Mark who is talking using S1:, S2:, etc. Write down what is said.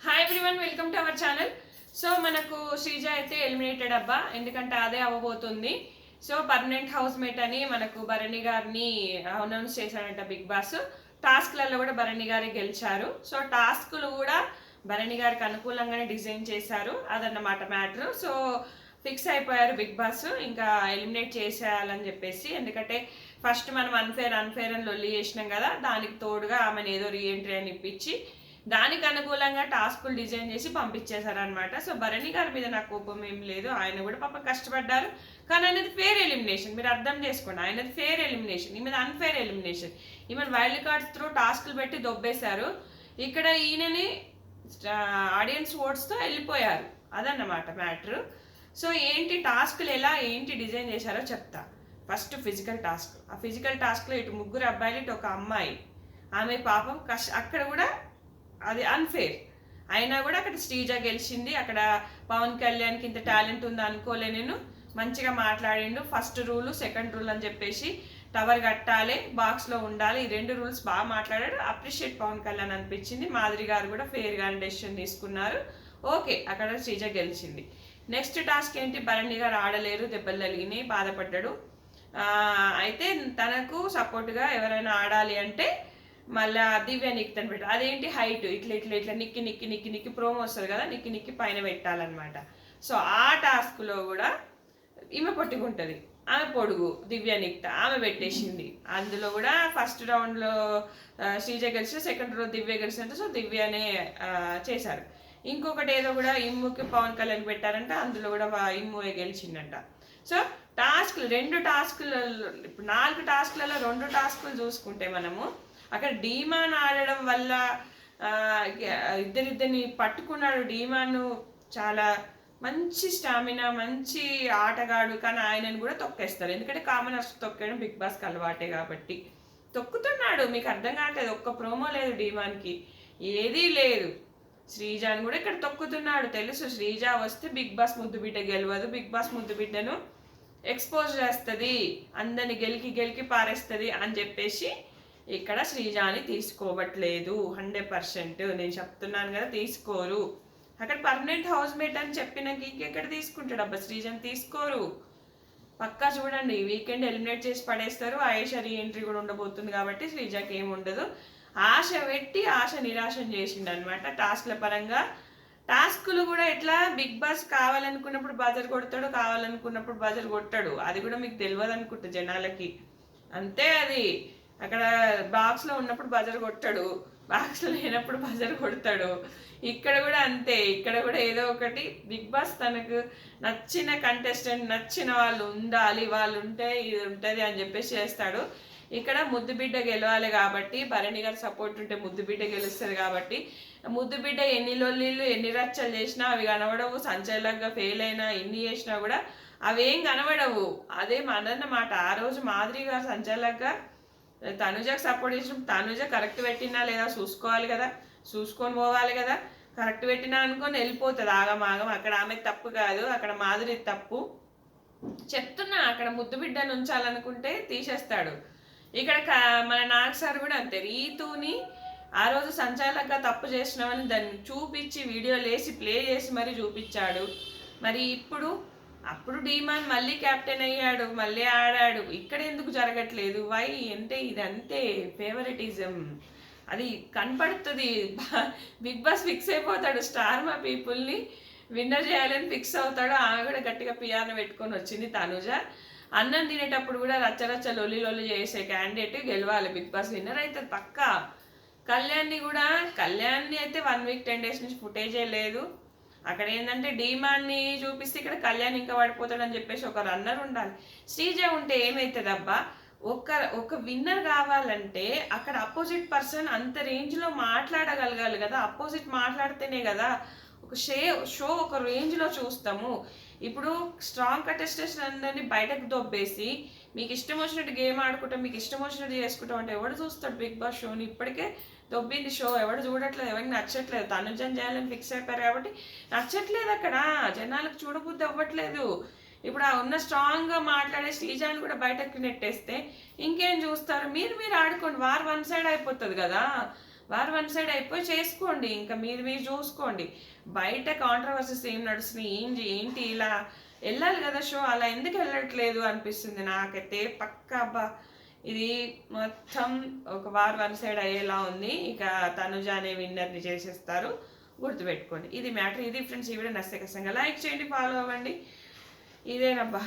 S1: Hi everyone, welcome to our channel. So మనకు శ్రీజ అయితే eliminated అబ్బా, ఎందుకంటే అదే అవ్వబోతుంది. సో పర్మనెంట్ హౌస్ మేట్ అని మనకు భరణి గారిని అనౌన్స్ చేశాడంట బిగ్ బాస్. టాస్క్లలో కూడా భరణి గారే గెలిచారు. సో టాస్క్లు కూడా భరణి గారికి అనుకూలంగానే డిజైన్ చేశారు, అదన్నమాట మ్యాటర్. సో ఫిక్స్ అయిపోయారు బిగ్ బాస్, ఇంకా ఎలిమినేట్ చేసేయాలని చెప్పేసి. ఎందుకంటే ఫస్ట్ మనం అన్ఫేర్ అని లొల్లి చేసినాం కదా, దానికి తోడుగా ఆమెను ఏదో రీఎంట్రీ అని ఇప్పించి దానికి అనుకూలంగా టాస్కులు డిజైన్ చేసి పంపించేశారనమాట. సో భరణి గారి మీద నాకు కోపం ఏం లేదు, ఆయన కూడా పాప కష్టపడ్డారు. కానీ ఆయనది ఫేర్ ఎలిమినేషన్, మీరు అర్థం చేసుకోండి. ఆయనది ఫేర్ ఎలిమినేషన్, ఈమెది అన్ఫేర్ ఎలిమినేషన్. ఈమెను వైల్డ్ కార్డ్స్ త్రూ టాస్కులు పెట్టి దొబ్బేశారు. ఇక్కడ ఈయనని ఆడియన్స్ ఓట్స్తో వెళ్ళిపోయారు, అదన్నమాట మ్యాటర్. సో ఏంటి టాస్క్లు ఎలా ఏంటి డిజైన్ చేశారో చెప్తా. First physical task. ఆ ఫిజికల్ టాస్క్లో ఇటు ముగ్గురు అబ్బాయిలు ఇటు ఒక అమ్మాయి. ఆమె పాపం అక్కడ కూడా అది అన్ఫేర్ అయినా కూడా అక్కడ శ్రీజ గెలిచింది. అక్కడ పవన్ కళ్యాణ్కి ఇంత టాలెంట్ ఉంది అనుకోలే నేను. మంచిగా మాట్లాడిండు. ఫస్ట్ రూల్ సెకండ్ రూల్ అని చెప్పేసి టవర్ కట్టాలి, బాక్స్లో ఉండాలి, ఈ రెండు రూల్స్ బాగా మాట్లాడాడు. అప్రిషియేట్ పవన్ కళ్యాణ్ అనిపించింది. మాధురి గారు కూడా ఫేర్గానే డెసిషన్ తీసుకున్నారు. ఓకే, అక్కడ శ్రీజ గెలిచింది. నెక్స్ట్ టాస్క్ ఏంటి, భరణి గారు ఆడలేరు, దెబ్బలు తగిలినాయి, బాధపడ్డాడు. అయితే తనకు సపోర్ట్గా ఎవరైనా ఆడాలి అంటే మళ్ళీ దివ్య నిక్తని పెట్టాలి. అదేంటి హైట్ ఇట్లా ఇట్లా ఇట్లా నిక్కి నిక్కి నిక్కి నిక్కి ప్రోమో వస్తుంది కదా, నిక్కి నిక్కి పైన పెట్టాలన్నమాట. సో ఆ టాస్క్లో కూడా ఈమె పొట్టుకుంటుంది, ఆమె పొడుగు దివ్య నిక్త, ఆమె పెట్టేసింది. అందులో కూడా ఫస్ట్ రౌండ్లో శ్రీజ గెలిచిన, సెకండ్ రౌండ్ దివ్య గెలిచినంత. సో దివ్యనే చేశారు. ఇంకొకటి ఏదో కూడా ఇమ్ముకి పవన్ కళ్యాణ్ పెట్టారంట, అందులో కూడా ఇమ్ముయే గెలిచిందంట. సో టాస్క్లు రెండు టాస్క్లలో, ఇప్పుడు 4 టాస్క్లలో 2 టాస్కులు చూసుకుంటే మనము అక్కడ డీమాన్ ఆడడం వల్ల ఇద్దరిద్దరిని పట్టుకున్నాడు. డీమాన్ చాలా మంచి స్టామినా, మంచి ఆటగాడు, కానీ ఆయనను కూడా తొక్కేస్తారు. ఎందుకంటే కామనర్స్ తొక్కడం బిగ్ బాస్కి అలవాటే కాబట్టి తొక్కుతున్నాడు. మీకు అర్థం కావట్లేదు, ఒక్క ప్రోమో లేదు డీమాన్కి, ఏదీ లేదు. శ్రీజాని కూడా ఇక్కడ తొక్కుతున్నాడు. తెలుసు శ్రీజ వస్తే బిగ్ బాస్ ముద్దు బిడ్డ గెలవదు, బిగ్ బాస్ ముద్దు బిడ్డను ఎక్స్పోజ్ చేస్తుంది, అందరిని గెలికి పారేస్తుంది అని చెప్పేసి ఇక్కడ శ్రీజాని తీసుకోవట్లేదు. 100% నేను చెప్తున్నాను కదా, తీసుకోరు. అక్కడ పర్మనెంట్ హౌస్ మేట్ అని చెప్పినాక ఇంకెక్కడ తీసుకుంటాడు అబ్బా, శ్రీజాని తీసుకోరు. పక్కా చూడండి, వీకెండ్ ఎలిమినేట్ చేసి పడేస్తారు. ఆయేషా రీఎంట్రీ కూడా ఉండబోతుంది కాబట్టి శ్రీజాకి ఏమి ఉండదు. ఆశ పెట్టి ఆశ నిరాశం చేసిండు అనమాట టాస్క్ల పరంగా. టాస్కులు కూడా ఎట్లా, బిగ్ బాస్ కావాలనుకున్నప్పుడు బజర్ కొడతాడు, కావాలనుకున్నప్పుడు బజర్ కొట్టాడు. అది కూడా మీకు తెలియదు అనుకుంటా జనాలకి, అంతే. అది అక్కడ బాక్స్లో ఉన్నప్పుడు బజర్ కొట్టాడు, బాక్స్లో లేనప్పుడు బజర్ కొడతాడు. ఇక్కడ కూడా అంతే, ఇక్కడ కూడా ఏదో ఒకటి బిగ్ బాస్ తనకు నచ్చిన కంటెస్టెంట్, నచ్చిన వాళ్ళు ఉండాలి, వాళ్ళు ఉంటే ఇది ఉంటుంది అని చెప్పేసి చేస్తాడు. ఇక్కడ ముద్దు బిడ్డ గెలవాలి కాబట్టి, భరణి గారి సపోర్ట్ ఉంటే ముద్దు బిడ్డ గెలుస్తుంది కాబట్టి, ముద్దు బిడ్డ ఎన్ని లొల్లీలు ఎన్ని రచ్చలు చేసినా అవి కనబడవు. సంచలనంగా ఫెయిల్ అయినా ఎన్ని చేసినా కూడా అవేం కనబడవు. అదే మనన్నమాట. ఆ రోజు మాధురి గారు సంచలనంగా తనుజకు సపోర్ట్ చేసిన, తనుజ కరెక్ట్ పెట్టినా లేదా చూసుకోవాలి కదా, చూసుకొని పోవాలి కదా. కరెక్ట్ పెట్టినా అనుకొని వెళ్ళిపోతుంది ఆగమాగం. అక్కడ ఆమె తప్పు కాదు, అక్కడ మాధురి తప్పు. చెప్తున్నా, అక్కడ ముద్దు బిడ్డను ఉంచాలనుకుంటే తీసేస్తాడు. ఇక్కడ మన నాగ్ సార్ కూడా అంతే, రీతుని ఆ రోజు సంచాలకంగా తప్పు చేసినామని దాన్ని చూపించి వీడియోలు వేసి ప్లే చేసి మరీ చూపించాడు. మరి అప్పుడు డీమాన్ మళ్ళీ కెప్టెన్ అయ్యాడు, మళ్ళీ ఆడాడు. ఇక్కడ ఎందుకు జరగట్లేదు? వై అంటే ఇదంతే ఫేవరెటిజం, అది కనపడుతుంది. బిగ్ బాస్ ఫిక్స్ అయిపోతాడు, స్టార్ మా పీపుల్ని విన్నర్ చేయాలని ఫిక్స్ అవుతాడు. ఆమె కూడా గట్టిగా పియానో పెట్టుకొని వచ్చింది తనుజ. అన్నం తినేటప్పుడు కూడా రచ్చ లొల్లి చేసే క్యాండిడేట్ గెలవాలి, బిగ్ బాస్ విన్నర్ అవుతుంది పక్కా. కళ్యాణ్ని అయితే 1 వీక్ 10 డేస్ నుంచి ఫుటేజే లేదు. అక్కడ ఏంటంటే డీమాన్ని చూపిస్తే ఇక్కడ కళ్యాణ్ ఇంకా పడిపోతాడని చెప్పేసి ఒక రన్నర్ ఉండాలి. శ్రీజ ఉంటే ఏమవుతుంది అబ్బా, ఒక విన్నర్ కావాలంటే అక్కడ అపోజిట్ పర్సన్ అంత రేంజ్లో మాట్లాడగలగాలి కదా. అపోజిట్ మాట్లాడితేనే కదా ఒక షో ఒక రేంజ్లో చూస్తాము. ఇప్పుడు స్ట్రాంగ్ కంటెస్టెంట్స్ అందరినీ బయటకు దొబ్బేసి మీకు ఇష్టం వచ్చినట్టు గేమ్ ఆడుకుంటాం, మీకు ఇష్టం వచ్చినట్టు చేసుకుంటాం అంటే ఎవడు చూస్తాడు బిగ్ బాస్ షోని? ఇప్పటికే దొబ్బింది షో, ఎవడు చూడట్లేదు, ఎవరికి నచ్చట్లేదు. తనుజని చేయాలని ఫిక్స్ అయిపోయారు కాబట్టి నచ్చట్లేదు. అక్కడ జనాలకు చూడబుద్ధి అవ్వట్లేదు. ఇప్పుడు ఆ ఉన్న స్ట్రాంగ్గా మాట్లాడే శ్రీజాని కూడా బయటకు నెట్టేస్తే ఇంకేం చూస్తారు? మీరు ఆడుకోండి, వార్ 1 సైడ్ అయిపోతుంది కదా. వారు వన్ సైడ్ అయిపోయి చేసుకోండి, ఇంకా మీరు మీరు చూసుకోండి. బయట కాంట్రవర్సీస్ ఏం నడుస్తున్నాయి, ఏంటి ఇలా వెళ్ళాలి కదా షో, అలా ఎందుకు వెళ్ళట్లేదు అనిపిస్తుంది నాకైతే. పక్కా అబ్బా ఇది మొత్తం ఒక వార్ వన్ సైడ్ అయ్యేలా ఉంది. ఇక తనుజ అనే విన్నర్ని చేసేస్తారు, గుర్తుపెట్టుకోండి. ఇది మ్యాటర్. ఇది ఫ్రెండ్స్, ఈ వీడియో నచ్చితే ఖచ్చితంగా లైక్ చేయండి, ఫాలో అవ్వండి. ఇదేనబ్బా.